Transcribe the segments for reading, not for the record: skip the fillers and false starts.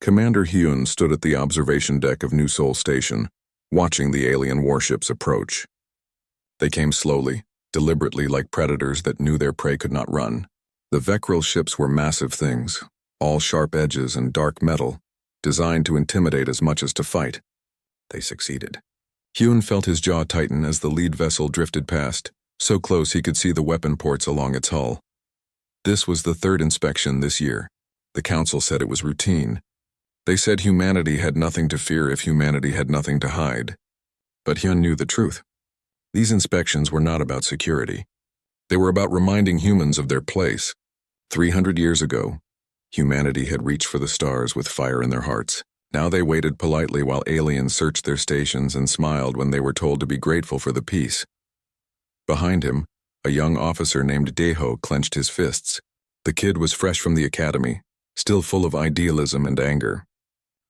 Commander Hyun stood at the observation deck of New Seoul Station, watching the alien warships approach. They came slowly, deliberately like predators that knew their prey could not run. The Veckril ships were massive things, all sharp edges and dark metal, designed to intimidate as much as to fight. They succeeded. Hyun felt his jaw tighten as the lead vessel drifted past, so close he could see the weapon ports along its hull. This was the third inspection this year. The Council said it was routine. They said humanity had nothing to fear if humanity had nothing to hide. But Hyun knew the truth. These inspections were not about security. They were about reminding humans of their place. 300 years ago, humanity had reached for the stars with fire in their hearts. Now they waited politely while aliens searched their stations and smiled when they were told to be grateful for the peace. Behind him, a young officer named Daeho clenched his fists. The kid was fresh from the academy, still full of idealism and anger.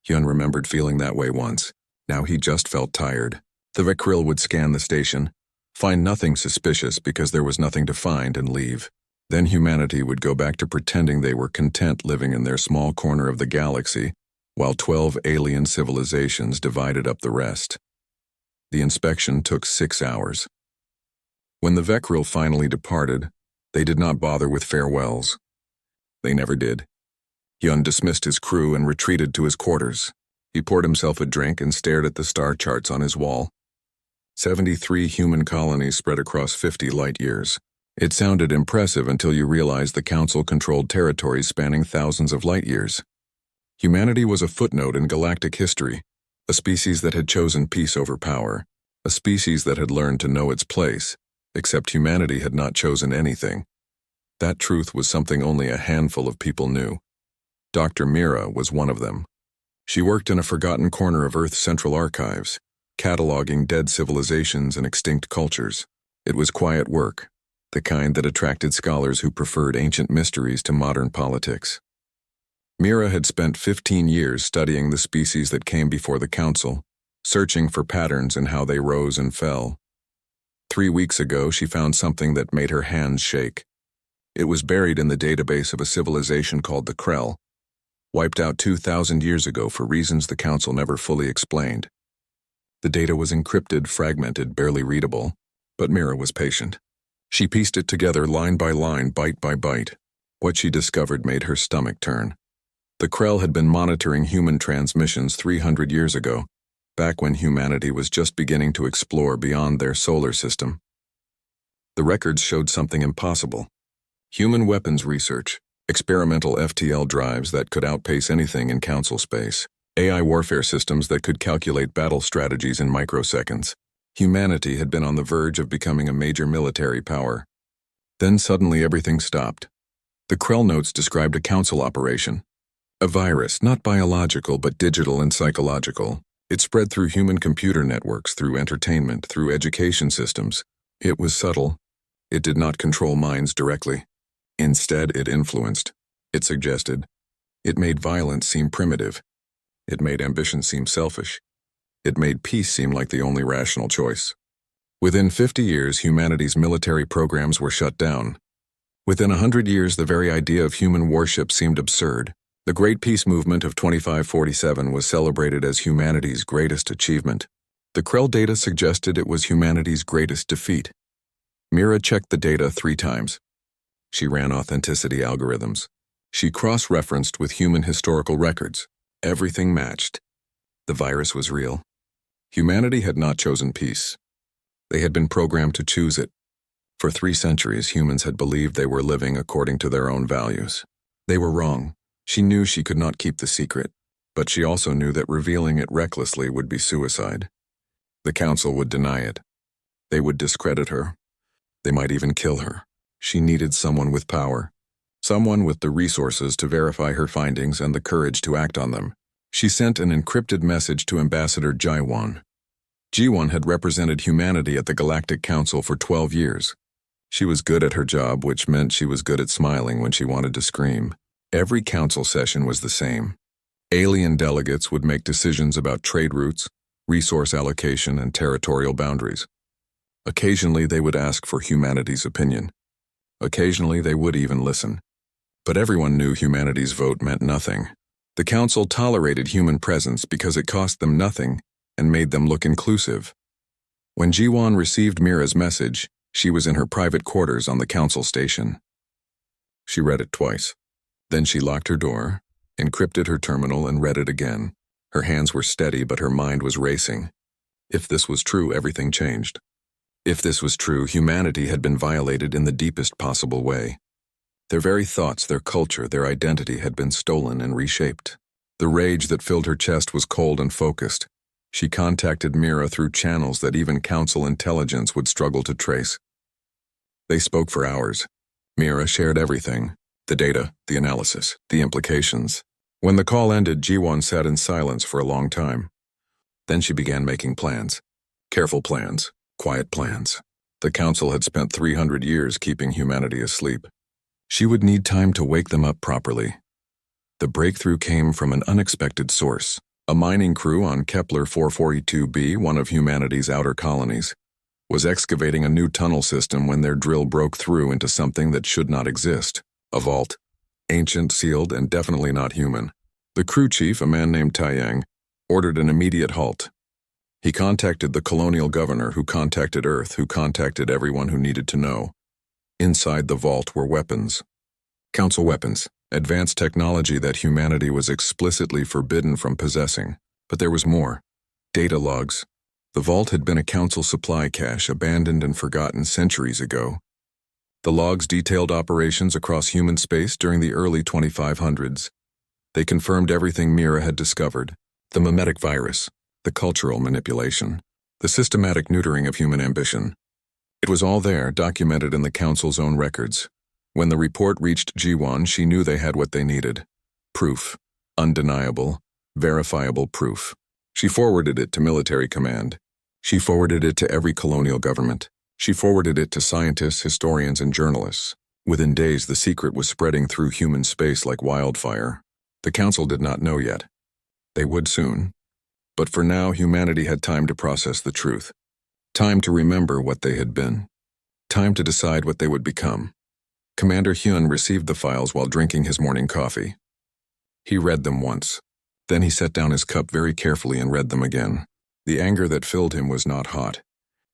Hyun remembered feeling that way once. Now he just felt tired. The Veckril would scan the station, find nothing suspicious because there was nothing to find, and leave. Then humanity would go back to pretending they were content living in their small corner of the galaxy, while 12 alien civilizations divided up the rest. The inspection took 6 hours. When the Veckril finally departed, they did not bother with farewells. They never did. Hyun dismissed his crew and retreated to his quarters. He poured himself a drink and stared at the star charts on his wall. 73 human colonies spread across 50 light-years. It sounded impressive until you realized the Council controlled territories spanning thousands of light-years. Humanity was a footnote in galactic history, a species that had chosen peace over power, a species that had learned to know its place, except humanity had not chosen anything. That truth was something only a handful of people knew. Dr. Mira was one of them. She worked in a forgotten corner of Earth's central archives, cataloging dead civilizations and extinct cultures. It was quiet work, the kind that attracted scholars who preferred ancient mysteries to modern politics. Mira had spent 15 years studying the species that came before the Council, searching for patterns in how they rose and fell. 3 weeks ago, she found something that made her hands shake. It was buried in the database of a civilization called the Krell, wiped out 2,000 years ago for reasons the Council never fully explained. The data was encrypted, fragmented, barely readable, but Mira was patient. She pieced it together line by line, bite by bite. What she discovered made her stomach turn. The Krell had been monitoring human transmissions 300 years ago, back when humanity was just beginning to explore beyond their solar system. The records showed something impossible. Human weapons research, experimental FTL drives that could outpace anything in Council space, AI warfare systems that could calculate battle strategies in microseconds. Humanity had been on the verge of becoming a major military power. Then suddenly everything stopped. The Krell notes described a Council operation. A virus, not biological but digital and psychological. It spread through human computer networks, through entertainment, through education systems. It was subtle. It did not control minds directly. Instead, it influenced. It suggested. It made violence seem primitive. It made ambition seem selfish. It made peace seem like the only rational choice. Within 50 years, humanity's military programs were shut down. Within 100 years, the very idea of human warship seemed absurd. The Great Peace Movement of 2547 was celebrated as humanity's greatest achievement. The Krell data suggested it was humanity's greatest defeat. Mira checked the data 3 times. She ran authenticity algorithms. She cross-referenced with human historical records. Everything matched. The virus was real. Humanity had not chosen peace. They had been programmed to choose it. For 3 centuries, humans had believed they were living according to their own values. They were wrong. She knew she could not keep the secret, but she also knew that revealing it recklessly would be suicide. The Council would deny it. They would discredit her. They might even kill her. She needed someone with power, someone with the resources to verify her findings and the courage to act on them. She sent an encrypted message to Ambassador Jiwon. Jiwon had represented humanity at the Galactic Council for 12 years. She was good at her job, which meant she was good at smiling when she wanted to scream. Every council session was the same. Alien delegates would make decisions about trade routes, resource allocation, and territorial boundaries. Occasionally, they would ask for humanity's opinion. Occasionally, they would even listen. But everyone knew humanity's vote meant nothing. The council tolerated human presence because it cost them nothing and made them look inclusive. When Jiwon received Mira's message, she was in her private quarters on the council station. She read it twice. Then she locked her door, encrypted her terminal, and read it again. Her hands were steady, but her mind was racing. If this was true, everything changed. If this was true, humanity had been violated in the deepest possible way. Their very thoughts, their culture, their identity had been stolen and reshaped. The rage that filled her chest was cold and focused. She contacted Mira through channels that even council intelligence would struggle to trace. They spoke for hours. Mira shared everything: the data, the analysis, the implications. When the call ended, Jiwon sat in silence for a long time. Then she began making plans. Careful plans, quiet plans. The council had spent 300 years keeping humanity asleep. She would need time to wake them up properly. The breakthrough came from an unexpected source. A mining crew on Kepler 442b, one of humanity's outer colonies, was excavating a new tunnel system when their drill broke through into something that should not exist: a vault. Ancient, sealed, and definitely not human. The crew chief, a man named Taiyang, ordered an immediate halt. He contacted the colonial governor, who contacted Earth, who contacted everyone who needed to know. Inside the vault were weapons. Council weapons, advanced technology that humanity was explicitly forbidden from possessing. But there was more. Data logs. The vault had been a council supply cache, abandoned and forgotten centuries ago. The logs detailed operations across human space during the early 2500s. They confirmed everything Mira had discovered: the mimetic virus, the cultural manipulation, the systematic neutering of human ambition. It was all there, documented in the council's own records. When the report reached Jiwon, she knew they had what they needed: proof, undeniable, verifiable proof. She forwarded it to military command. She forwarded it to every colonial government. She forwarded it to scientists, historians, and journalists. Within days, the secret was spreading through human space like wildfire. The council did not know yet. They would soon. But for now, humanity had time to process the truth. Time to remember what they had been. Time to decide what they would become. Commander Hyun received the files while drinking his morning coffee. He read them once. Then he set down his cup very carefully and read them again. The anger that filled him was not hot.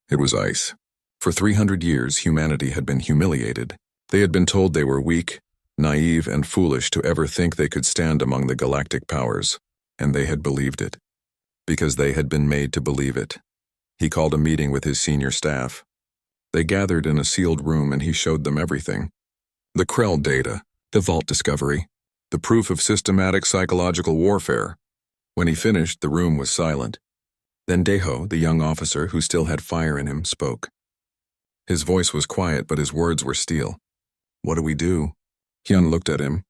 It was ice. For 300 years, humanity had been humiliated. They had been told they were weak, naive, and foolish to ever think they could stand among the galactic powers. And they had believed it. Because they had been made to believe it. He called a meeting with his senior staff. They gathered in a sealed room and he showed them everything. The Krell data, the vault discovery, the proof of systematic psychological warfare. When he finished, the room was silent. Then Daeho, the young officer who still had fire in him, spoke. His voice was quiet, but his words were steel. What do we do? Hyun looked at him.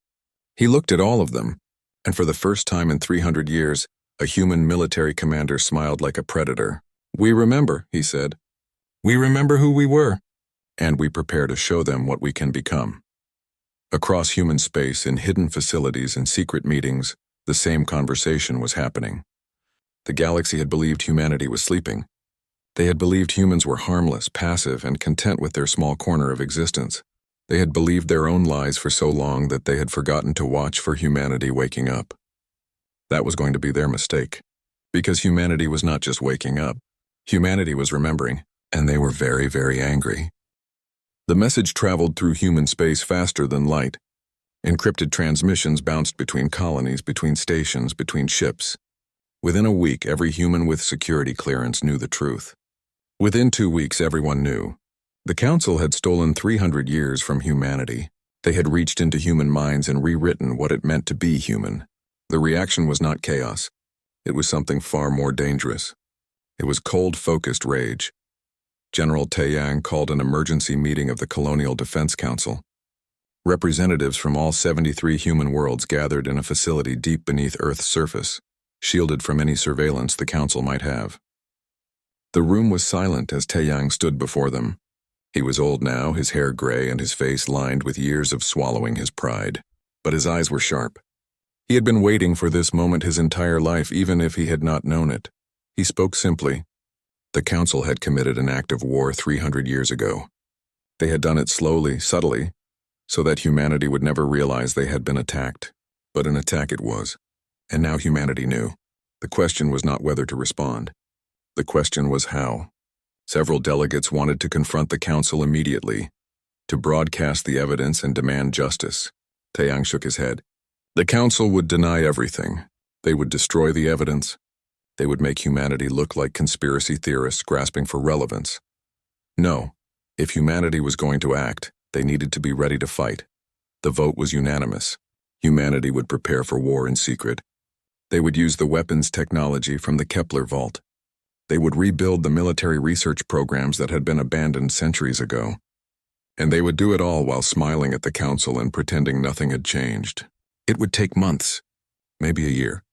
He looked at all of them, and for the first time in 300 years, a human military commander smiled like a predator. We remember, he said. We remember who we were, and we prepare to show them what we can become. Across human space, in hidden facilities and secret meetings, the same conversation was happening. The galaxy had believed humanity was sleeping. They had believed humans were harmless, passive, and content with their small corner of existence. They had believed their own lies for so long that they had forgotten to watch for humanity waking up. That was going to be their mistake. Because humanity was not just waking up. Humanity was remembering, and they were very, very angry. The message traveled through human space faster than light. Encrypted transmissions bounced between colonies, between stations, between ships. Within a week, every human with security clearance knew the truth. Within 2 weeks, everyone knew. The Council had stolen 300 years from humanity. They had reached into human minds and rewritten what it meant to be human. The reaction was not chaos. It was something far more dangerous. It was cold, focused rage. General Taeyang called an emergency meeting of the Colonial Defense Council. Representatives from all 73 human worlds gathered in a facility deep beneath Earth's surface, shielded from any surveillance the Council might have. The room was silent as Taeyang stood before them. He was old now, his hair gray and his face lined with years of swallowing his pride. But his eyes were sharp. He had been waiting for this moment his entire life, even if he had not known it. He spoke simply. The Council had committed an act of war 300 years ago. They had done it slowly, subtly, so that humanity would never realize they had been attacked. But an attack it was. And now humanity knew. The question was not whether to respond. The question was how. Several delegates wanted to confront the council immediately, to broadcast the evidence and demand justice. Taeyang shook his head. The council would deny everything. They would destroy the evidence. They would make humanity look like conspiracy theorists grasping for relevance. No, if humanity was going to act, they needed to be ready to fight. The vote was unanimous. Humanity would prepare for war in secret. They would use the weapons technology from the Kepler vault. They would rebuild the military research programs that had been abandoned centuries ago. And they would do it all while smiling at the council and pretending nothing had changed. It would take months, maybe a year.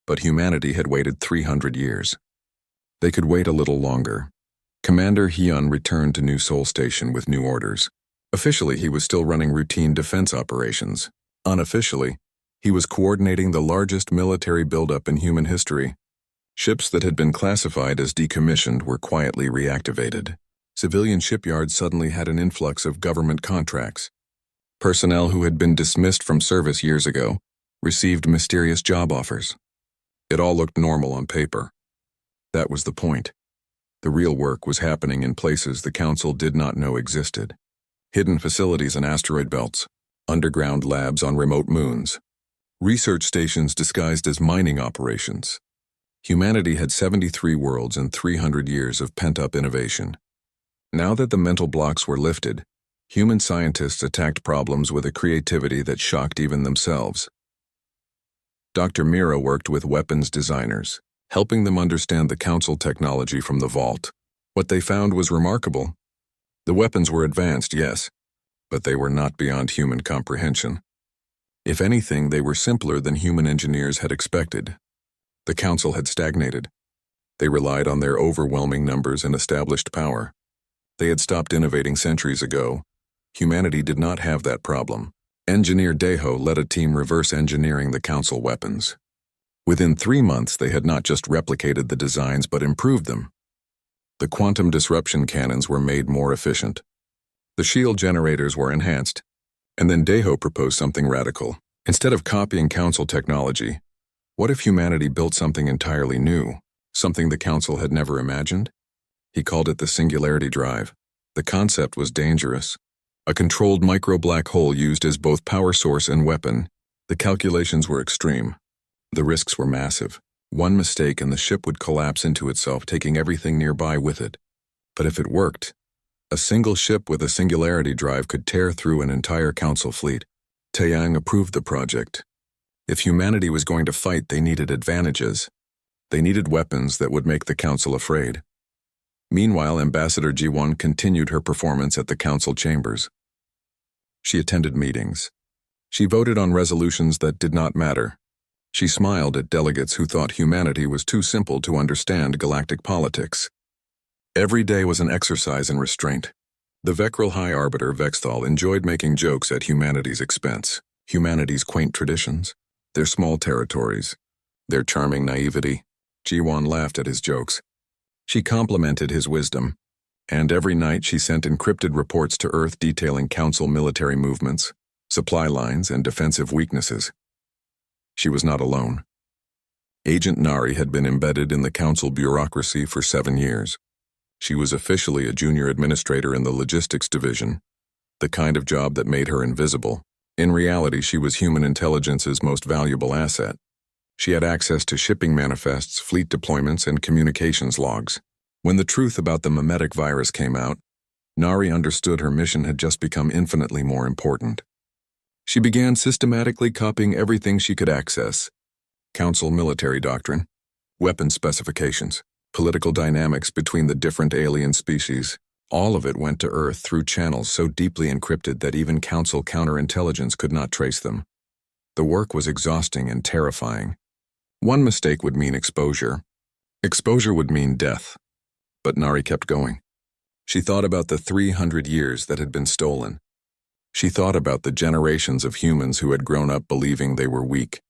But humanity had waited 300 years. They could wait a little longer. Commander Hyun returned to New Seoul Station with new orders. Officially, he was still running routine defense operations. Unofficially, he was coordinating the largest military buildup in human history. Ships that had been classified as decommissioned were quietly reactivated. Civilian shipyards suddenly had an influx of government contracts. Personnel who had been dismissed from service years ago received mysterious job offers. It all looked normal on paper. That was the point. The real work was happening in places the council did not know existed. Hidden facilities in asteroid belts, underground labs on remote moons, research stations disguised as mining operations. Humanity had 73 worlds and 300 years of pent-up innovation. Now that the mental blocks were lifted, human scientists attacked problems with a creativity that shocked even themselves. Dr. Mira worked with weapons designers, helping them understand the council technology from the vault. What they found was remarkable. The weapons were advanced, yes, but they were not beyond human comprehension. If anything, they were simpler than human engineers had expected. The council had stagnated. They relied on their overwhelming numbers and established power. They had stopped innovating centuries ago. Humanity did not have that problem. Engineer Daeho led a team reverse engineering the council weapons. Within 3 months, they had not just replicated the designs but improved them. The quantum disruption cannons were made more efficient. The shield generators were enhanced. And then Daeho proposed something radical. Instead of copying council technology, what if humanity built something entirely new, something the council had never imagined? He called it the singularity drive. The concept was dangerous. A controlled micro-black hole used as both power source and weapon. The calculations were extreme. The risks were massive. One mistake and the ship would collapse into itself, taking everything nearby with it. But if it worked, a single ship with a singularity drive could tear through an entire council fleet. Taeyang approved the project. If humanity was going to fight, they needed advantages. They needed weapons that would make the council afraid. Meanwhile, Ambassador Ji-won continued her performance at the council chambers. She attended meetings. She voted on resolutions that did not matter. She smiled at delegates who thought humanity was too simple to understand galactic politics. Every day was an exercise in restraint. The Vecral High Arbiter Vexthal enjoyed making jokes at humanity's expense. Humanity's quaint traditions, their small territories, their charming naivety. Ji-won laughed at his jokes. She complimented his wisdom, and every night she sent encrypted reports to Earth detailing council military movements, supply lines, and defensive weaknesses. She was not alone. Agent Nari had been embedded in the council bureaucracy for 7 years. She was officially a junior administrator in the logistics division, the kind of job that made her invisible. In reality, she was human intelligence's most valuable asset. She had access to shipping manifests, fleet deployments, and communications logs. When the truth about the mimetic virus came out, Nari understood her mission had just become infinitely more important. She began systematically copying everything she could access: council military doctrine, weapon specifications, political dynamics between the different alien species. All of it went to Earth through channels so deeply encrypted that even council counterintelligence could not trace them. The work was exhausting and terrifying. One mistake would mean exposure. Exposure would mean death. But Nari kept going. She thought about the 300 years that had been stolen. She thought about the generations of humans who had grown up believing they were weak.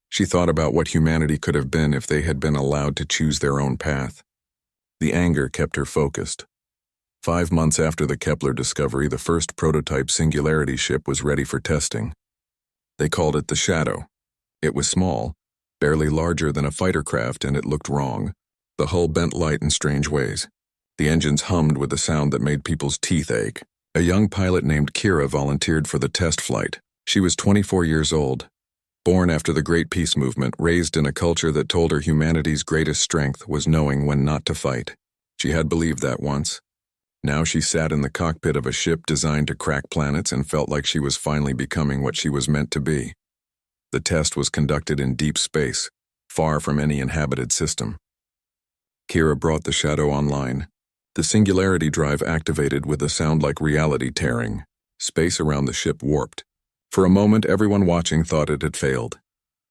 She thought about what humanity could have been if they had been allowed to choose their own path. The anger kept her focused. 5 months after the Kepler discovery, the first prototype singularity ship was ready for testing. They called it the Shadow. It was small, barely larger than a fighter craft, and it looked wrong. The hull bent light in strange ways. The engines hummed with a sound that made people's teeth ache. A young pilot named Kira volunteered for the test flight. She was 24 years old. Born after the Great Peace Movement, raised in a culture that told her humanity's greatest strength was knowing when not to fight. She had believed that once. Now she sat in the cockpit of a ship designed to crack planets and felt like she was finally becoming what she was meant to be. The test was conducted in deep space, far from any inhabited system. Kira brought the shadow online. The singularity drive activated with a sound like reality tearing. Space around the ship warped. For a moment, everyone watching thought it had failed,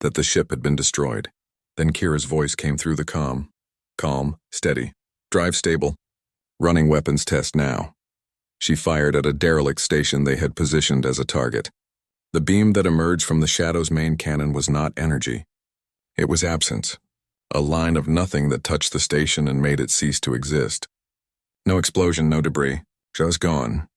that the ship had been destroyed. Then Kira's voice came through the comm. Calm, steady, drive stable. Running weapons test now. She fired at a derelict station they had positioned as a target. The beam that emerged from the shadow's main cannon was not energy. It was absence, a line of nothing that touched the station and made it cease to exist. No explosion, no debris, just gone.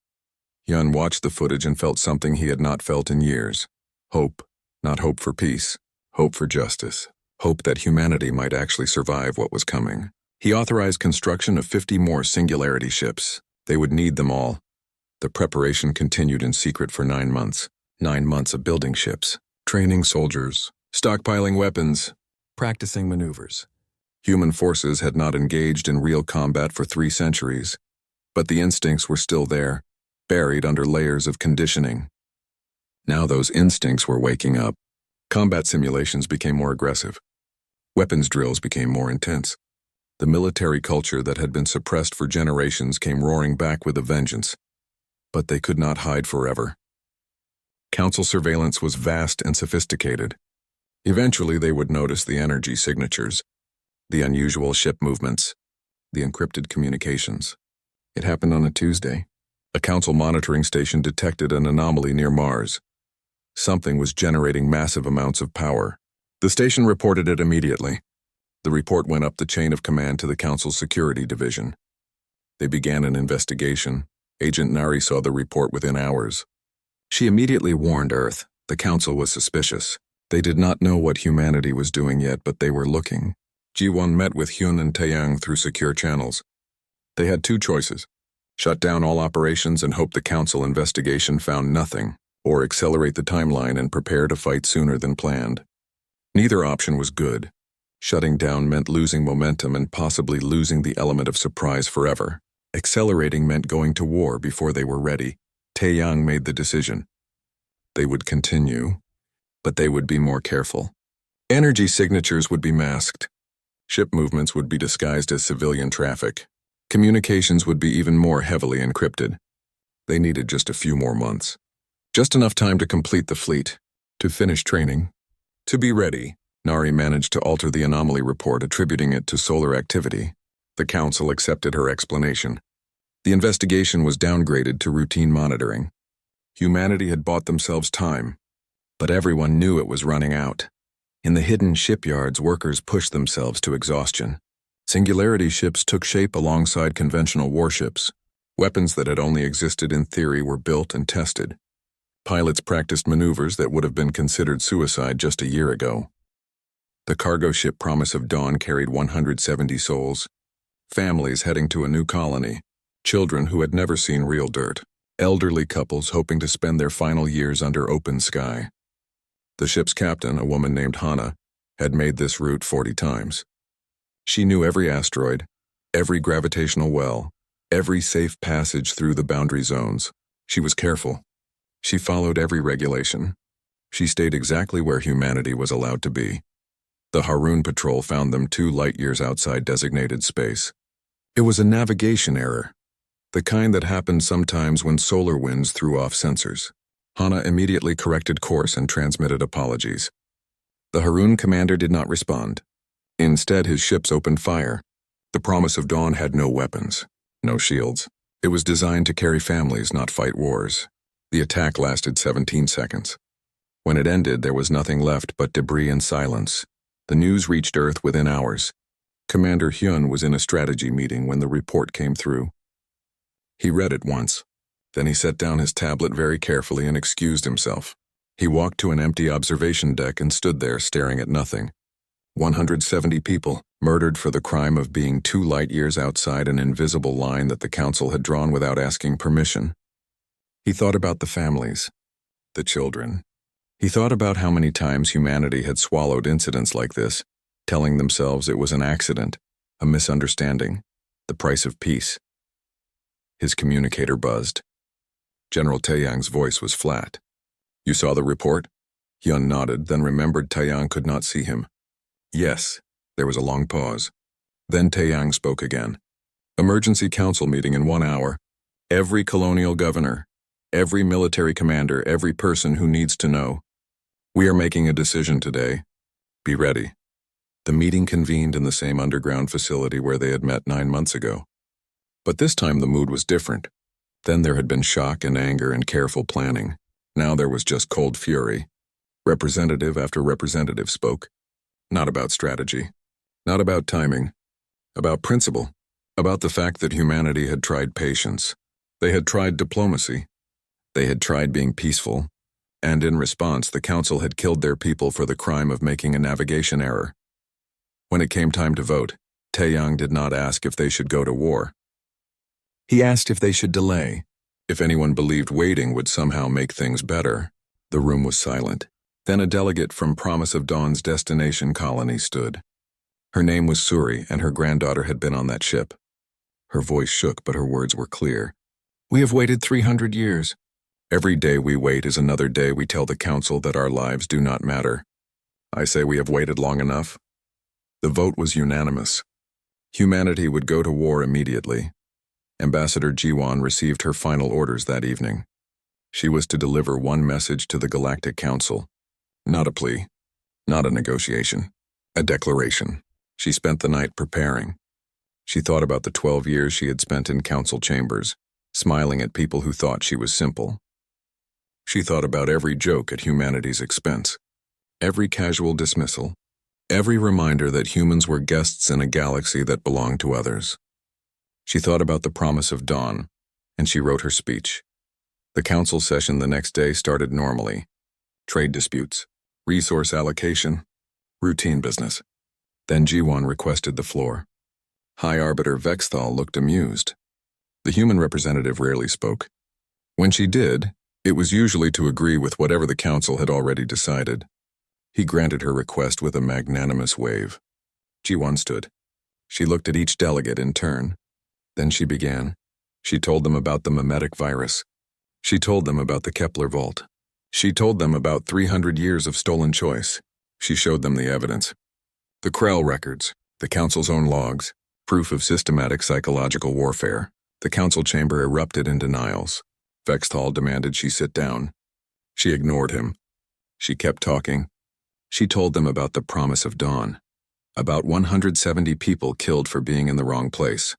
Hyun watched the footage and felt something he had not felt in years. Hope, not hope for peace, hope for justice, hope that humanity might actually survive what was coming. He authorized construction of 50 more singularity ships. They would need them all. The preparation continued in secret for 9 months. 9 months of building ships, training soldiers, stockpiling weapons, practicing maneuvers. Human forces had not engaged in real combat for 3 centuries, but the instincts were still there, buried under layers of conditioning. Now those instincts were waking up. Combat simulations became more aggressive. Weapons drills became more intense. The military culture that had been suppressed for generations came roaring back with a vengeance. But they could not hide forever. Council surveillance was vast and sophisticated. Eventually they would notice the energy signatures, the unusual ship movements, the encrypted communications. It happened on a Tuesday. A council monitoring station detected an anomaly near Mars. Something was generating massive amounts of power. The station reported it immediately. The report went up the chain of command to the council's security division. They began an investigation. Agent Nari saw the report within hours. She immediately warned Earth. The council was suspicious. They did not know what humanity was doing yet, but they were looking. Ji-won met with Hyun and Taeyang through secure channels. They had 2 choices. Shut down all operations and hope the council investigation found nothing, or accelerate the timeline and prepare to fight sooner than planned. Neither option was good. Shutting down meant losing momentum and possibly losing the element of surprise forever. Accelerating meant going to war before they were ready. Taeyang made the decision. They would continue, but they would be more careful. Energy signatures would be masked. Ship movements would be disguised as civilian traffic. Communications would be even more heavily encrypted. They needed just a few more months. Just enough time to complete the fleet, to finish training, to be ready. Nari managed to alter the anomaly report, attributing it to solar activity. The council accepted her explanation. The investigation was downgraded to routine monitoring. Humanity had bought themselves time, but everyone knew it was running out. In the hidden shipyards, workers pushed themselves to exhaustion. Singularity ships took shape alongside conventional warships. Weapons that had only existed in theory were built and tested. Pilots practiced maneuvers that would have been considered suicide just a year ago. The cargo ship Promise of Dawn carried 170 souls. Families heading to a new colony. Children who had never seen real dirt. Elderly couples hoping to spend their final years under open sky. The ship's captain, a woman named Hana, had made this route 40 times. She knew every asteroid, every gravitational well, every safe passage through the boundary zones. She was careful. She followed every regulation. She stayed exactly where humanity was allowed to be. The Harun patrol found them 2 light-years outside designated space. It was a navigation error, the kind that happened sometimes when solar winds threw off sensors. Hana immediately corrected course and transmitted apologies. The Harun commander did not respond. Instead, his ships opened fire. The Promise of Dawn had no weapons, no shields. It was designed to carry families, not fight wars. The attack lasted 17 seconds. When it ended, there was nothing left but debris and silence. The news reached Earth within hours. Commander Hyun was in a strategy meeting when the report came through. He read it once. Then he set down his tablet very carefully and excused himself. He walked to an empty observation deck and stood there staring at nothing. 170 people, murdered for the crime of being 2 light years outside an invisible line that the council had drawn without asking permission. He thought about the families, the children. He thought about how many times humanity had swallowed incidents like this, telling themselves it was an accident, a misunderstanding, the price of peace. His communicator buzzed. General Taeyang's voice was flat. "You saw the report?" Hyun nodded, then remembered Taeyang could not see him. "Yes." There was a long pause. Then Taeyang spoke again. "Emergency council meeting in 1 hour. Every colonial governor, every military commander, every person who needs to know. We are making a decision today. Be ready." The meeting convened in the same underground facility where they had met 9 months ago. But this time the mood was different. Then there had been shock and anger and careful planning. Now there was just cold fury. Representative after representative spoke. Not about strategy. Not about timing. About principle. About the fact that humanity had tried patience. They had tried diplomacy. They had tried being peaceful. And in response, the council had killed their people for the crime of making a navigation error. When it came time to vote, Taeyang did not ask if they should go to war. He asked if they should delay, if anyone believed waiting would somehow make things better. The room was silent. Then a delegate from Promise of Dawn's destination colony stood. Her name was Suri, and her granddaughter had been on that ship. Her voice shook, but her words were clear. "We have waited 300 years. Every day we wait is another day we tell the council that our lives do not matter. I say we have waited long enough." The vote was unanimous. Humanity would go to war immediately. Ambassador Jiwon received her final orders that evening. She was to deliver one message to the Galactic Council. Not a plea, not a negotiation, a declaration. She spent the night preparing. She thought about the 12 years she had spent in council chambers, smiling at people who thought she was simple. She thought about every joke at humanity's expense, every casual dismissal, every reminder that humans were guests in a galaxy that belonged to others. She thought about the Promise of Dawn, and she wrote her speech. The council session the next day started normally. Trade disputes, resource allocation, routine business. Then Jiwon requested the floor. High Arbiter Vexthal looked amused. The human representative rarely spoke. When she did, it was usually to agree with whatever the council had already decided. He granted her request with a magnanimous wave. Jiwon stood. She looked at each delegate in turn. Then she began. She told them about the mimetic virus. She told them about the Kepler vault. She told them about 300 years of stolen choice. She showed them the evidence. The Krell records, the council's own logs, proof of systematic psychological warfare. The council chamber erupted in denials. Vexthal demanded she sit down. She ignored him. She kept talking. She told them about the Promise of Dawn. About 170 people killed for being in the wrong place.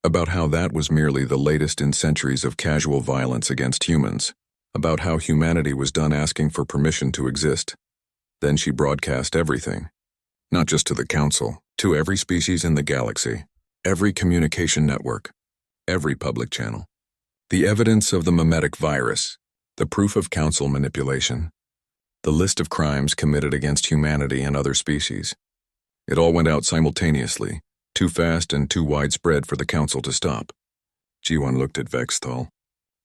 About how that was merely the latest in centuries of casual violence against humans. About how humanity was done asking for permission to exist. Then she broadcast everything. Not just to the council, to every species in the galaxy, every communication network, every public channel. The evidence of the mimetic virus, the proof of council manipulation, the list of crimes committed against humanity and other species. It all went out simultaneously, too fast and too widespread for the council to stop. Jiwon looked at Vexthal.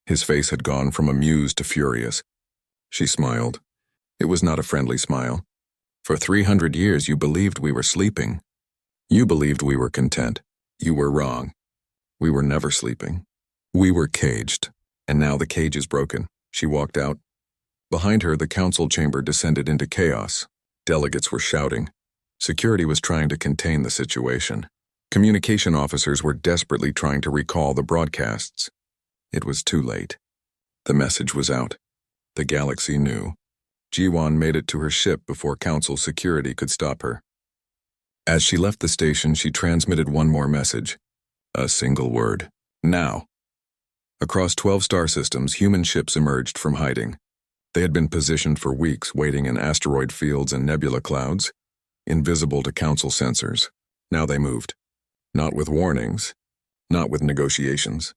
His face had gone from amused to furious. She smiled. It was not a friendly smile. For 300 years you believed we were sleeping. You believed we were content. You were wrong. We were never sleeping. We were caged. And now the cage is broken. She walked out. Behind her, the council chamber descended into chaos. Delegates were shouting. Security was trying to contain the situation. Communication officers were desperately trying to recall the broadcasts. It was too late. The message was out. The galaxy knew. Jiwon made it to her ship before council security could stop her. As she left the station, she transmitted one more message. A single word. Now. Across 12 star systems, human ships emerged from hiding. They had been positioned for weeks, waiting in asteroid fields and nebula clouds, invisible to council sensors. Now they moved. Not with warnings, not with negotiations.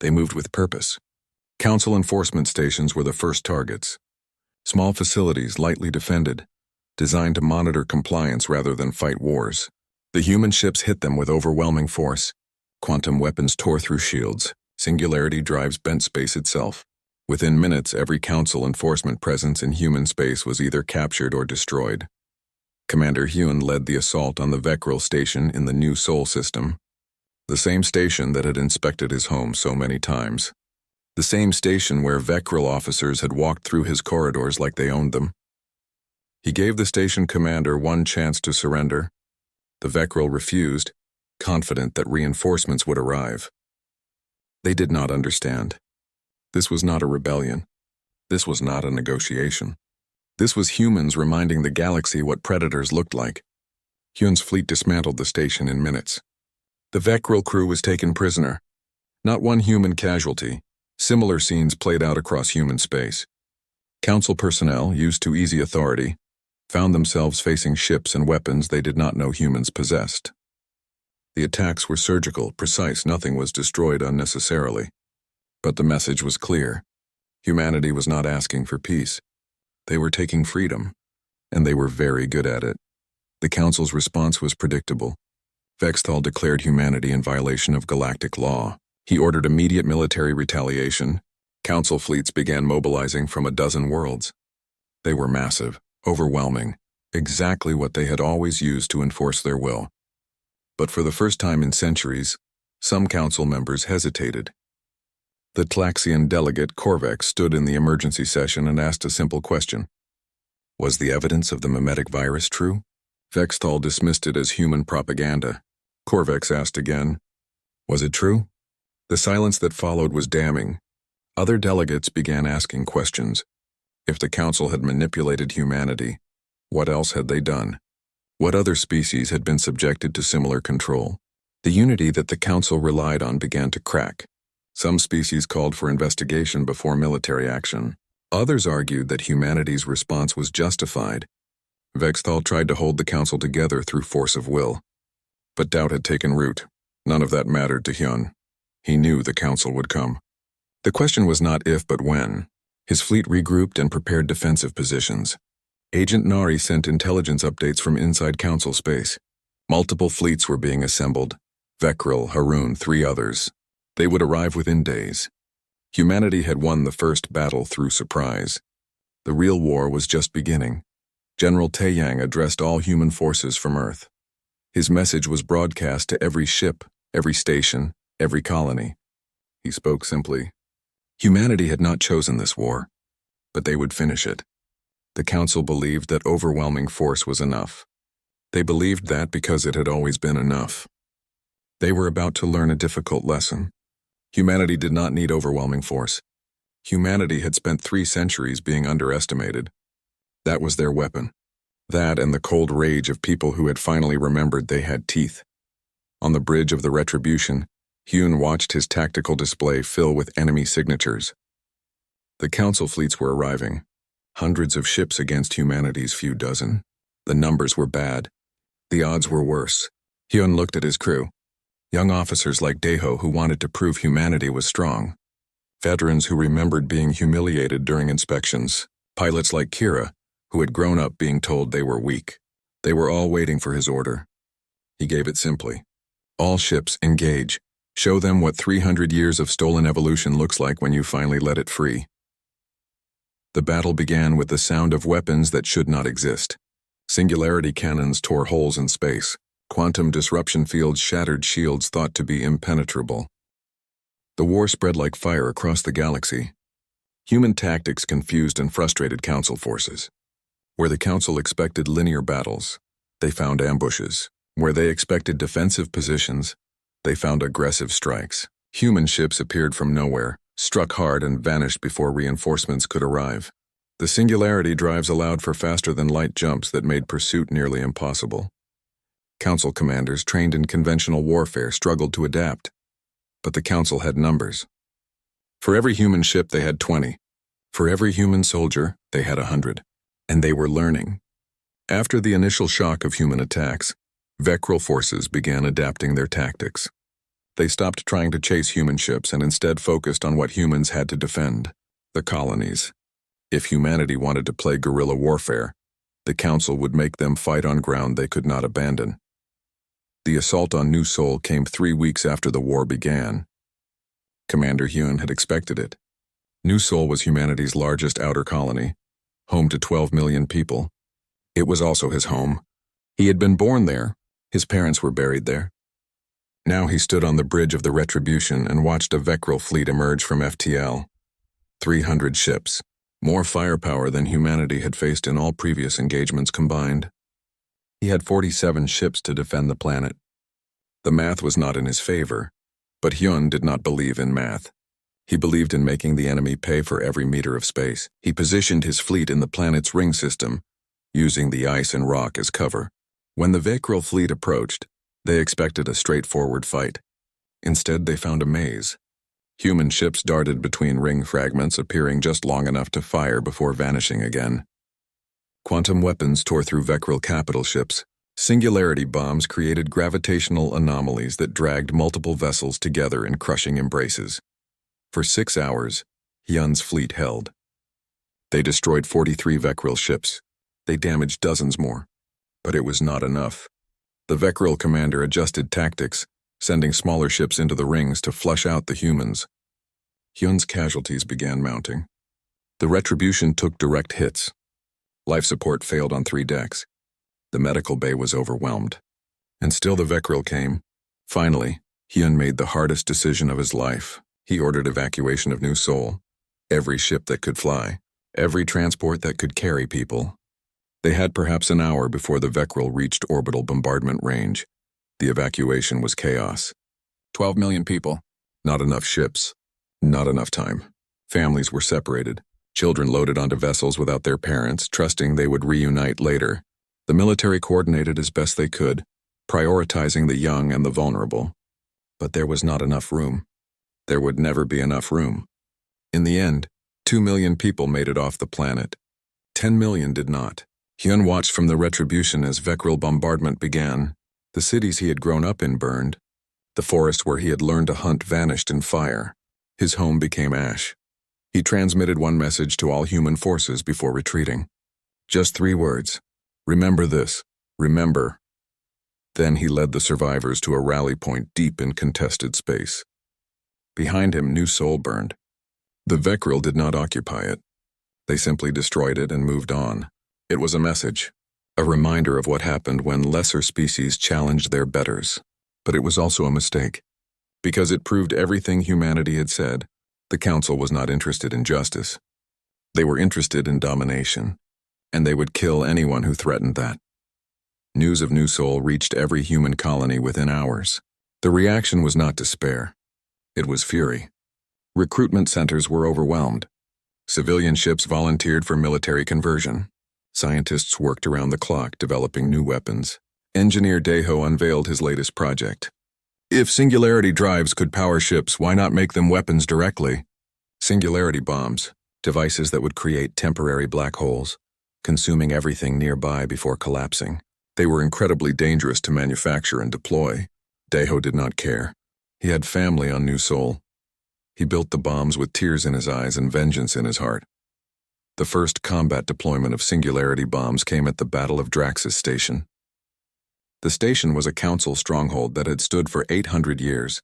They moved with purpose. Council enforcement stations were the first targets. Small facilities lightly defended, designed to monitor compliance rather than fight wars. The human ships hit them with overwhelming force. Quantum weapons tore through shields. Singularity drives bent space itself. Within minutes, every Council enforcement presence in human space was either captured or destroyed. Commander Hyun led the assault on the Veckril station in the New Sol system, the same station that had inspected his home so many times. The same station where Veckril officers had walked through his corridors like they owned them. He gave the station commander one chance to surrender. The Veckril refused, confident that reinforcements would arrive. They did not understand. This was not a rebellion. This was not a negotiation. This was humans reminding the galaxy what predators looked like. Hyun's fleet dismantled the station in minutes. The Veckril crew was taken prisoner. Not one human casualty. Similar scenes played out across human space. Council personnel, used to easy authority, found themselves facing ships and weapons they did not know humans possessed. The attacks were surgical, precise, nothing was destroyed unnecessarily. But the message was clear. Humanity was not asking for peace. They were taking freedom, and they were very good at it. The Council's response was predictable. Vexthal declared humanity in violation of galactic law. He ordered immediate military retaliation. Council fleets began mobilizing from a dozen worlds. They were massive, overwhelming, exactly what they had always used to enforce their will. But for the first time in centuries, some Council members hesitated. The Tlaxian delegate, Korvax, stood in the emergency session and asked a simple question. Was the evidence of the mimetic virus true? Vexthal dismissed it as human propaganda. Korvax asked again, was it true? The silence that followed was damning. Other delegates began asking questions. If the Council had manipulated humanity, what else had they done? What other species had been subjected to similar control? The unity that the Council relied on began to crack. Some species called for investigation before military action. Others argued that humanity's response was justified. Vexthal tried to hold the Council together through force of will. But doubt had taken root. None of that mattered to Hyun. He knew the Council would come. The question was not if but when. His fleet regrouped and prepared defensive positions. Agent Nari sent intelligence updates from inside Council space. Multiple fleets were being assembled. Veckril, Haroon, 3 others. They would arrive within days. Humanity had won the first battle through surprise. The real war was just beginning. General Taeyang addressed all human forces from Earth. His message was broadcast to every ship, every station, every colony. He spoke simply. Humanity had not chosen this war, but they would finish it. The Council believed that overwhelming force was enough. They believed that because it had always been enough. They were about to learn a difficult lesson. Humanity did not need overwhelming force. Humanity had spent 3 centuries being underestimated. That was their weapon. That and the cold rage of people who had finally remembered they had teeth. On the bridge of the Retribution, Hyun watched his tactical display fill with enemy signatures. The Council fleets were arriving. Hundreds of ships against humanity's few dozen. The numbers were bad. The odds were worse. Hyun looked at his crew. Young officers like Daeho who wanted to prove humanity was strong. Veterans who remembered being humiliated during inspections. Pilots like Kira, who had grown up being told they were weak. They were all waiting for his order. He gave it simply. All ships, engage. Show them what 300 years of stolen evolution looks like when you finally let it free. The battle began with the sound of weapons that should not exist. Singularity cannons tore holes in space. Quantum disruption fields shattered shields thought to be impenetrable. The war spread like fire across the galaxy. Human tactics confused and frustrated Council forces. Where the Council expected linear battles, they found ambushes. Where they expected defensive positions, they found aggressive strikes. Human ships appeared from nowhere, struck hard and vanished before reinforcements could arrive. The singularity drives allowed for faster-than-light jumps that made pursuit nearly impossible. Council commanders trained in conventional warfare struggled to adapt, but the Council had numbers. For every human ship, they had 20. For every human soldier, they had 100. And they were learning. After the initial shock of human attacks, Veckril forces began adapting their tactics. They stopped trying to chase human ships and instead focused on what humans had to defend, the colonies. If humanity wanted to play guerrilla warfare, The Council would make them fight on ground they could not abandon. The assault on New Sol came 3 weeks after the war began. Commander Hyun had expected it. New Sol was humanity's largest outer colony, home to 12 million people. It was also his home. He had been born there. His parents were buried there. Now he stood on the bridge of the Retribution and watched a Vecral fleet emerge from FTL. 300 ships, more firepower than humanity had faced in all previous engagements combined. He had 47 ships to defend the planet. The math was not in his favor, but Hyun did not believe in math. He believed in making the enemy pay for every meter of space. He positioned his fleet in the planet's ring system, using the ice and rock as cover. When the Vecral fleet approached, they expected a straightforward fight. Instead, they found a maze. Human ships darted between ring fragments, appearing just long enough to fire before vanishing again. Quantum weapons tore through Vecral capital ships. Singularity bombs created gravitational anomalies that dragged multiple vessels together in crushing embraces. For 6 hours, Hyun's fleet held. They destroyed 43 Vecral ships. They damaged dozens more. But it was not enough. The Vecral commander adjusted tactics, sending smaller ships into the rings to flush out the humans. Hyun's casualties began mounting. The Retribution took direct hits. Life support failed on 3 decks. The medical bay was overwhelmed. And still the Vecral came. Finally, Hyun made the hardest decision of his life. He ordered evacuation of New Sol. Every ship that could fly. Every transport that could carry people. They had perhaps an hour before the Vecral reached orbital bombardment range. The evacuation was chaos. 12 million people. Not enough ships. Not enough time. Families were separated. Children loaded onto vessels without their parents, trusting they would reunite later. The military coordinated as best they could, prioritizing the young and the vulnerable. But there was not enough room. There would never be enough room. In the end, 2 million people made it off the planet. 10 million did not. Hyun watched from the Retribution as Vecral bombardment began. The cities he had grown up in burned. The forest where he had learned to hunt vanished in fire. His home became ash. He transmitted one message to all human forces before retreating. Just 3 words. Remember this. Remember. Then he led the survivors to a rally point deep in contested space. Behind him, New Sol burned. The Vecral did not occupy it. They simply destroyed it and moved on. It was a message, a reminder of what happened when lesser species challenged their betters. But it was also a mistake. Because it proved everything humanity had said, the Council was not interested in justice. They were interested in domination, and they would kill anyone who threatened that. News of New Sol reached every human colony within hours. The reaction was not despair. It was fury. Recruitment centers were overwhelmed. Civilian ships volunteered for military conversion. Scientists worked around the clock developing new weapons. Engineer Daeho unveiled his latest project. If singularity drives could power ships, why not make them weapons directly? Singularity bombs, devices that would create temporary black holes, consuming everything nearby before collapsing. They were incredibly dangerous to manufacture and deploy. Daeho did not care. He had family on New Sol. He built the bombs with tears in his eyes and vengeance in his heart. The first combat deployment of singularity bombs came at the Battle of Draxus Station. The station was a council stronghold that had stood for 800 years.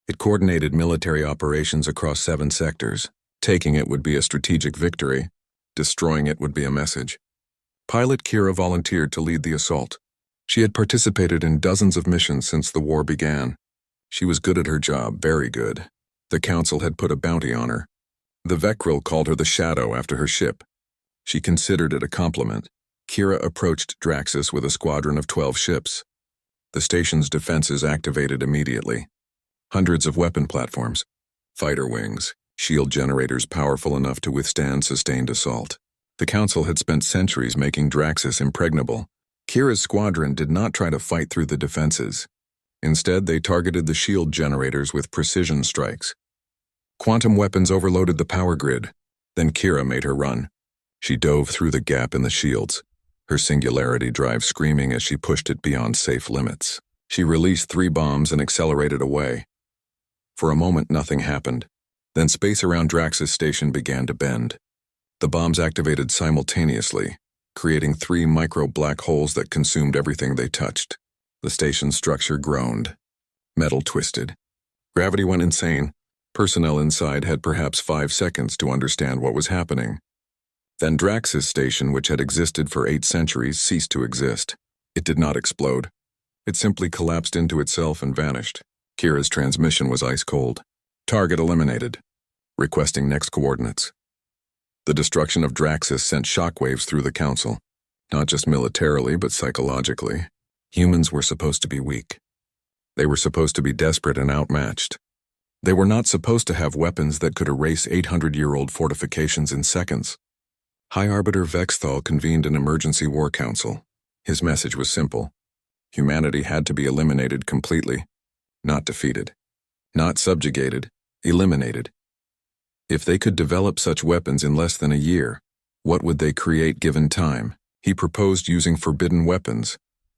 It coordinated military operations across 7 sectors. Taking it would be a strategic victory. Destroying it would be a message. Pilot Kira volunteered to lead the assault. She had participated in dozens of missions since the war began. She was good at her job, very good. The council had put a bounty on her. The Vecral called her the Shadow after her ship. She considered it a compliment. Kira approached Draxus with a squadron of 12 ships. The station's defenses activated immediately. Hundreds of weapon platforms, fighter wings, shield generators powerful enough to withstand sustained assault. The council had spent centuries making Draxus impregnable. Kira's squadron did not try to fight through the defenses. Instead, they targeted the shield generators with precision strikes. Quantum weapons overloaded the power grid. Then Kira made her run. She dove through the gap in the shields, her singularity drive screaming as she pushed it beyond safe limits. She released 3 bombs and accelerated away. For a moment, nothing happened. Then space around Draxus Station began to bend. The bombs activated simultaneously. creating 3 micro-black holes that consumed everything they touched. The station's structure groaned. Metal twisted. Gravity went insane. Personnel inside had perhaps 5 seconds to understand what was happening. Then Drax's station, which had existed for 8 centuries, ceased to exist. It did not explode. It simply collapsed into itself and vanished. Kira's transmission was ice cold. Target eliminated. Requesting next coordinates. The destruction of Draxus sent shockwaves through the Council. Not just militarily, but psychologically. Humans were supposed to be weak. They were supposed to be desperate and outmatched. They were not supposed to have weapons that could erase 800-year-old fortifications in seconds. High Arbiter Vexthal convened an emergency war council. His message was simple. Humanity had to be eliminated completely, not defeated. Not subjugated, eliminated. If they could develop such weapons in less than a year, what would they create given time? He proposed using forbidden weapons,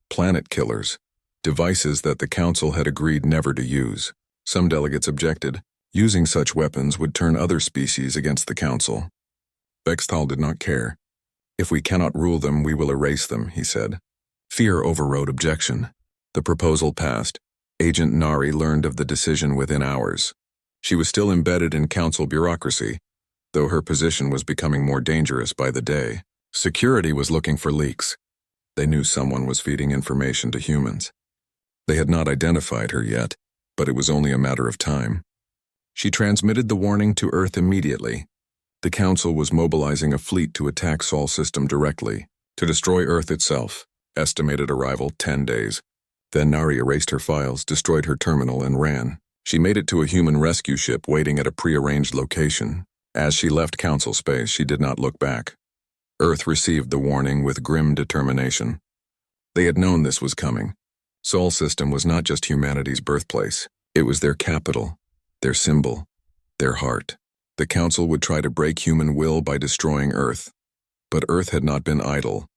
planet killers, devices that the Council had agreed never to use. Some delegates objected. Using such weapons would turn other species against the Council. Vexthal did not care. If we cannot rule them, we will erase them, he said. Fear overrode objection. The proposal passed. Agent Nari learned of the decision within hours. She was still embedded in Council bureaucracy, though her position was becoming more dangerous by the day. Security was looking for leaks. They knew someone was feeding information to humans. They had not identified her yet, but it was only a matter of time. She transmitted the warning to Earth immediately. The Council was mobilizing a fleet to attack Sol System directly, to destroy Earth itself. Estimated arrival 10 days. Then Nari erased her files, destroyed her terminal, and ran. She made it to a human rescue ship waiting at a prearranged location. As she left Council space, she did not look back. Earth received the warning with grim determination. They had known this was coming. Sol System was not just humanity's birthplace. It was their capital, their symbol, their heart. The Council would try to break human will by destroying Earth. But Earth had not been idle.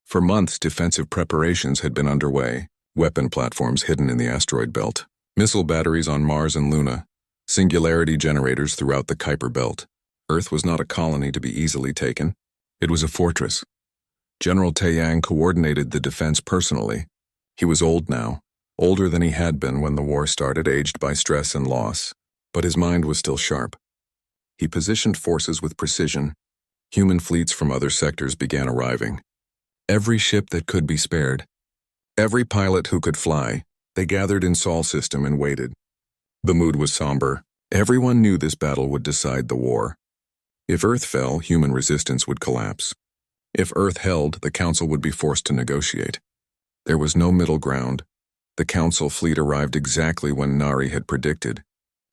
For months, defensive preparations had been underway. Weapon platforms hidden in the asteroid belt. Missile batteries on Mars and Luna. Singularity generators throughout the Kuiper belt. Earth was not a colony to be easily taken. It was a fortress. General Taeyang coordinated the defense personally. He was old now, older than he had been when the war started, aged by stress and loss. But his mind was still sharp. He positioned forces with precision. Human fleets from other sectors began arriving. Every ship that could be spared. Every pilot who could fly. They gathered in Sol System and waited. The mood was somber. Everyone knew this battle would decide the war. If Earth fell, human resistance would collapse. If Earth held, the Council would be forced to negotiate. There was no middle ground. The Council fleet arrived exactly when Nari had predicted.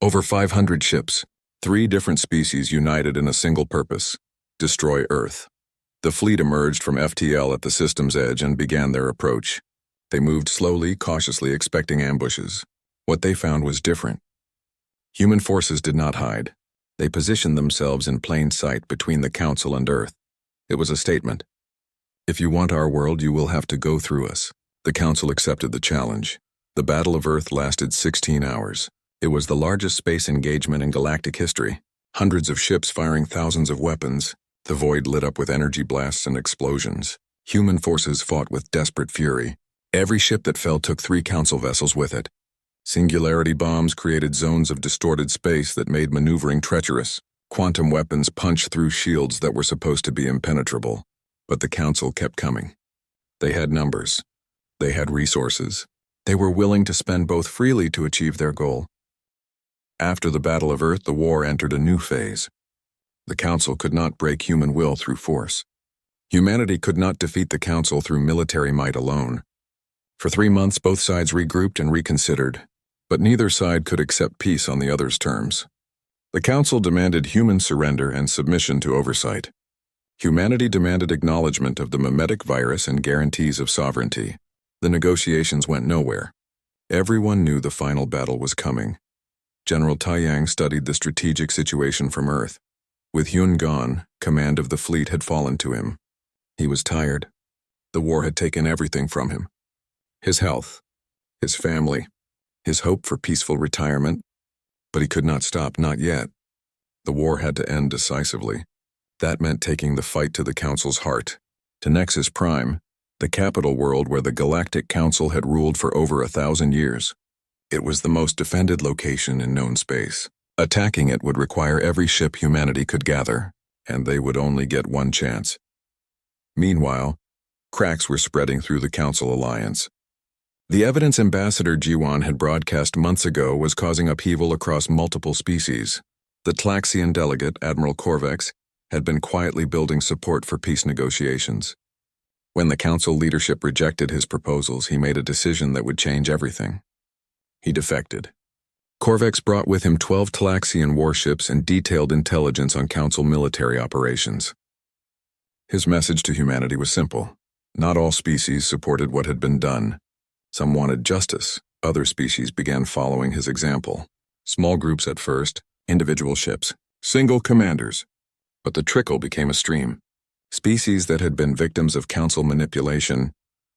Over 500 ships, 3 different species united in a single purpose: destroy Earth. The fleet emerged from FTL at the system's edge and began their approach. They moved slowly, cautiously, expecting ambushes. What they found was different. Human forces did not hide. They positioned themselves in plain sight between the Council and Earth. It was a statement. If you want our world, you will have to go through us. The Council accepted the challenge. The Battle of Earth lasted 16 hours. It was the largest space engagement in galactic history. Hundreds of ships firing thousands of weapons. The void lit up with energy blasts and explosions. Human forces fought with desperate fury. Every ship that fell took 3 Council vessels with it. Singularity bombs created zones of distorted space that made maneuvering treacherous. Quantum weapons punched through shields that were supposed to be impenetrable. But the Council kept coming. They had numbers. They had resources. They were willing to spend both freely to achieve their goal. After the Battle of Earth, the war entered a new phase. The Council could not break human will through force. Humanity could not defeat the Council through military might alone. For 3 months, both sides regrouped and reconsidered, but neither side could accept peace on the other's terms. The Council demanded human surrender and submission to oversight. Humanity demanded acknowledgement of the mimetic virus and guarantees of sovereignty. The negotiations went nowhere. Everyone knew the final battle was coming. General Taeyang studied the strategic situation from Earth. With Hyun gone, command of the fleet had fallen to him. He was tired. The war had taken everything from him. His health, his family, his hope for peaceful retirement. But he could not stop, not yet. The war had to end decisively. That meant taking the fight to the Council's heart. to Nexus Prime, the capital world where the Galactic Council had ruled for over 1,000 years. It was the most defended location in known space. Attacking it would require every ship humanity could gather, and they would only get one chance. Meanwhile, cracks were spreading through the Council alliance. The evidence Ambassador Jiwan had broadcast months ago was causing upheaval across multiple species. The Tlaxian delegate, Admiral Corvex, had been quietly building support for peace negotiations. When the Council leadership rejected his proposals, he made a decision that would change everything. He defected. Corvex brought with him 12 Tlaxian warships and detailed intelligence on Council military operations. His message to humanity was simple. Not all species supported what had been done. Some wanted justice. Other species began following his example. Small groups at first, individual ships, single commanders. But the trickle became a stream. Species that had been victims of Council manipulation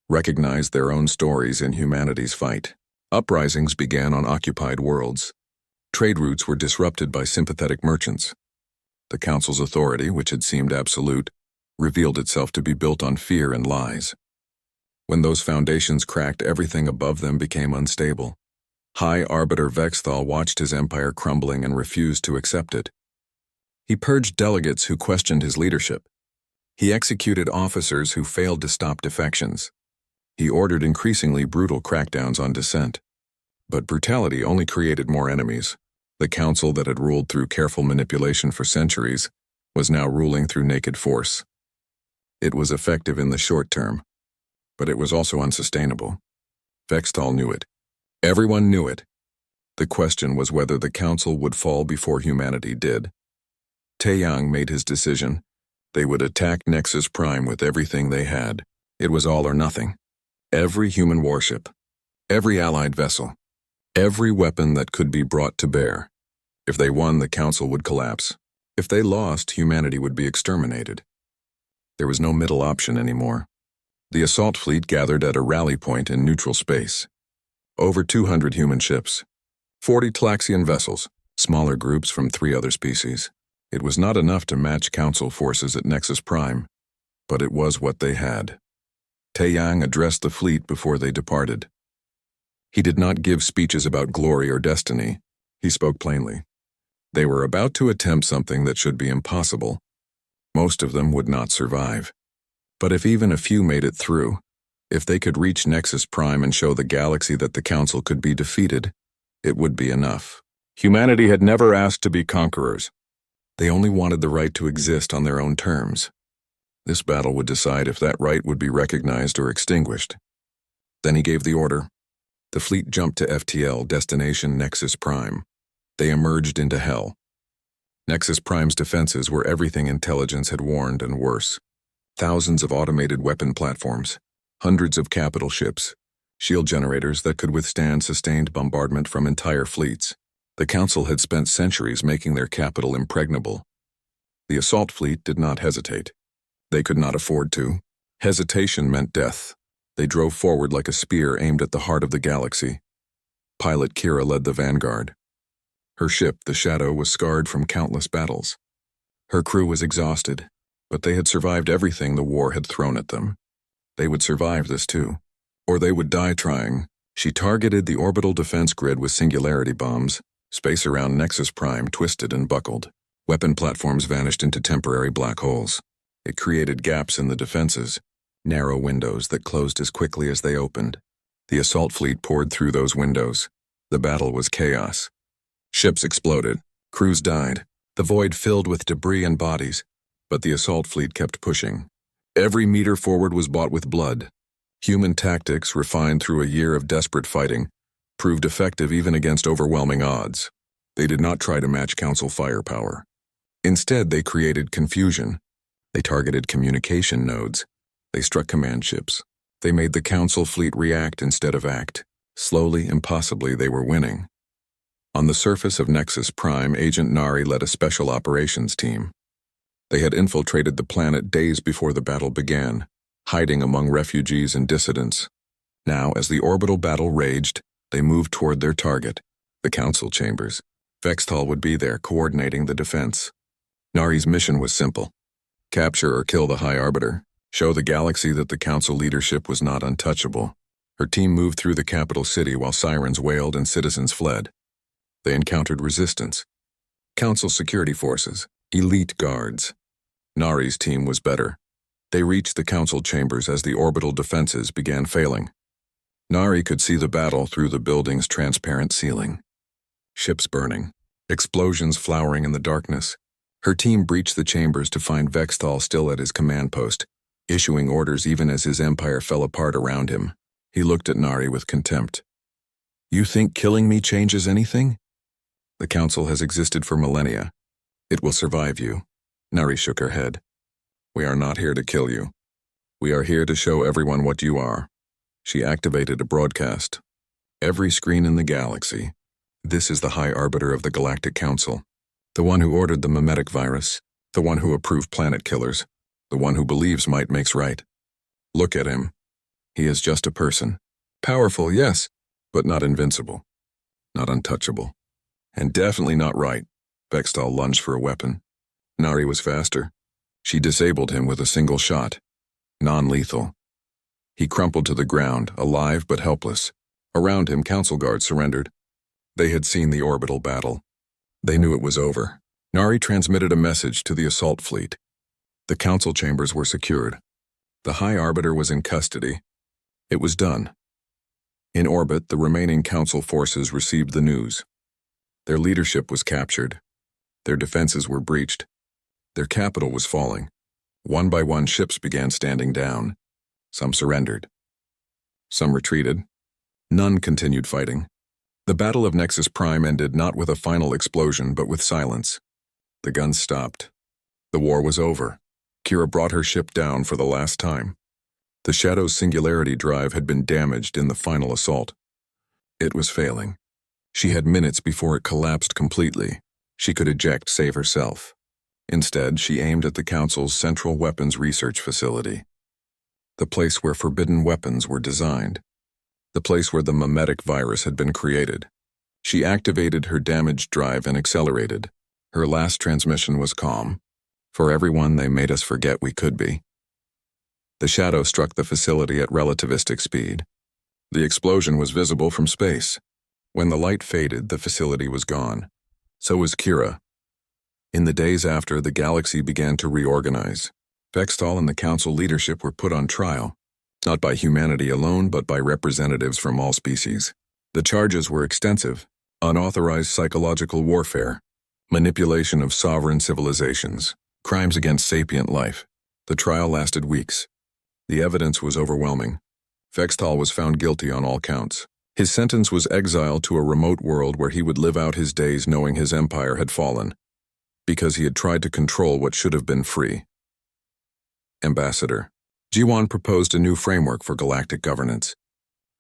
recognized their own stories in humanity's fight. Uprisings began on occupied worlds. Trade routes were disrupted by sympathetic merchants. The Council's authority, which had seemed absolute, revealed itself to be built on fear and lies. When those foundations cracked, everything above them became unstable. High Arbiter Vexthal watched his empire crumbling and refused to accept it. He purged delegates who questioned his leadership. He executed officers who failed to stop defections. He ordered increasingly brutal crackdowns on dissent. But brutality only created more enemies. The Council that had ruled through careful manipulation for centuries was now ruling through naked force. It was effective in the short term, but it was also unsustainable. Vexthal knew it. Everyone knew it. The question was whether the Council would fall before humanity did. Taeyang made his decision. They would attack Nexus Prime with everything they had. It was all or nothing. Every human warship, every allied vessel, every weapon that could be brought to bear. If they won, the Council would collapse. If they lost, humanity would be exterminated. There was no middle option anymore. The assault fleet gathered at a rally point in neutral space. Over 200 human ships, 40 Tlaxian vessels, smaller groups from 3 other species. It was not enough to match Council forces at Nexus Prime, but it was what they had. Taeyang addressed the fleet before they departed. He did not give speeches about glory or destiny. He spoke plainly. They were about to attempt something that should be impossible. Most of them would not survive. But if even a few made it through, if they could reach Nexus Prime and show the galaxy that the Council could be defeated, it would be enough. Humanity had never asked to be conquerors. They only wanted the right to exist on their own terms. This battle would decide if that right would be recognized or extinguished. Then he gave the order. The fleet jumped to FTL, destination Nexus Prime. They emerged into hell. Nexus Prime's defenses were everything intelligence had warned and worse. Thousands of automated weapon platforms, hundreds of capital ships, shield generators that could withstand sustained bombardment from entire fleets. The Council had spent centuries making their capital impregnable. The assault fleet did not hesitate. They could not afford to. Hesitation meant death. They drove forward like a spear aimed at the heart of the galaxy. Pilot Kira led the vanguard. Her ship, the Shadow, was scarred from countless battles. Her crew was exhausted, but they had survived everything the war had thrown at them. They would survive this too, or they would die trying. She targeted the orbital defense grid with singularity bombs. Space around Nexus Prime twisted and buckled. Weapon platforms vanished into temporary black holes. It created gaps in the defenses, narrow windows that closed as quickly as they opened. The assault fleet poured through those windows. The battle was chaos. Ships exploded. Crews died. The void filled with debris and bodies. But the assault fleet kept pushing. Every meter forward was bought with blood. Human tactics, refined through a year of desperate fighting, proved effective even against overwhelming odds. They did not try to match Council firepower. Instead, they created confusion. They targeted communication nodes. They struck command ships. They made the Council fleet react instead of act. Slowly, impossibly, they were winning. On the surface of Nexus Prime, Agent Nari led a special operations team. They had infiltrated the planet days before the battle began, hiding among refugees and dissidents. Now, as the orbital battle raged, they moved toward their target, the Council chambers. Vexthal would be there, coordinating the defense. Nari's mission was simple. Capture or kill the High Arbiter. Show the galaxy that the Council leadership was not untouchable. Her team moved through the capital city while sirens wailed and citizens fled. They encountered resistance. Council security forces, elite guards. Nari's team was better. They reached the Council chambers as the orbital defenses began failing. Nari could see the battle through the building's transparent ceiling. Ships burning, explosions flowering in the darkness. Her team breached the chambers to find Vexthal still at his command post, issuing orders even as his empire fell apart around him. He looked at Nari with contempt. "You think killing me changes anything? The Council has existed for millennia. It will survive you." Nari shook her head. "We are not here to kill you. We are here to show everyone what you are." She activated a broadcast. "Every screen in the galaxy. This is the High Arbiter of the Galactic Council. The one who ordered the mimetic virus. The one who approved planet killers. The one who believes might makes right. Look at him. He is just a person. Powerful, yes, but not invincible. Not untouchable. And definitely not right." Vexthal lunged for a weapon. Nari was faster. She disabled him with a single shot. Non-lethal. He crumpled to the ground, alive but helpless. Around him, Council guards surrendered. They had seen the orbital battle. They knew it was over. Nari transmitted a message to the assault fleet. The Council chambers were secured. The High Arbiter was in custody. It was done. In orbit, the remaining Council forces received the news. Their leadership was captured. Their defenses were breached. Their capital was falling. One by one, ships began standing down. Some surrendered. Some retreated. None continued fighting. The Battle of Nexus Prime ended not with a final explosion, but with silence. The guns stopped. The war was over. Kira brought her ship down for the last time. The Shadow's singularity drive had been damaged in the final assault. It was failing. She had minutes before it collapsed completely. She could eject, save herself. Instead, she aimed at the Council's Central Weapons Research Facility. The place where forbidden weapons were designed. The place where the mimetic virus had been created. She activated her damaged drive and accelerated. Her last transmission was calm. "For everyone, they made us forget we could be." The Shadow struck the facility at relativistic speed. The explosion was visible from space. When the light faded, the facility was gone. So was Kira. In the days after, the galaxy began to reorganize. Vexthal and the Council leadership were put on trial, not by humanity alone, but by representatives from all species. The charges were extensive: unauthorized psychological warfare, manipulation of sovereign civilizations, crimes against sapient life. The trial lasted weeks. The evidence was overwhelming. Vexthal was found guilty on all counts. His sentence was exile to a remote world where he would live out his days knowing his empire had fallen, because he had tried to control what should have been free. Ambassador. Jiwan proposed a new framework for galactic governance.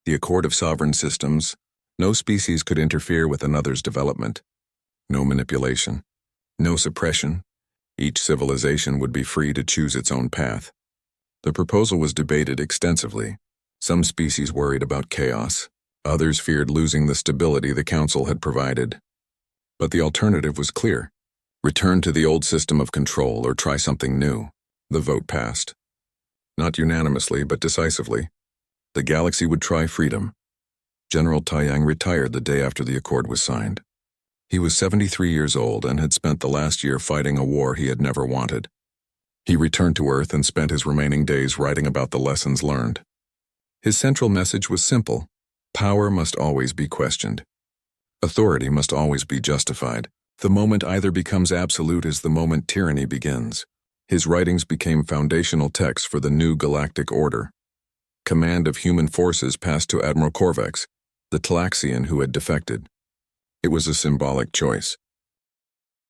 The Accord of Sovereign Systems. No species could interfere with another's development. No manipulation. No suppression. Each civilization would be free to choose its own path. The proposal was debated extensively. Some species worried about chaos. Others feared losing the stability the Council had provided. But the alternative was clear. Return to the old system of control or try something new. The vote passed. Not unanimously, but decisively. The galaxy would try freedom. General Taiyang retired the day after the accord was signed. He was 73 years old and had spent the last year fighting a war he had never wanted. He returned to Earth and spent his remaining days writing about the lessons learned. His central message was simple: power must always be questioned. Authority must always be justified. The moment either becomes absolute is the moment tyranny begins. His writings became foundational texts for the new galactic order. Command of human forces passed to Admiral Korvax, the Talaxian who had defected. It was a symbolic choice.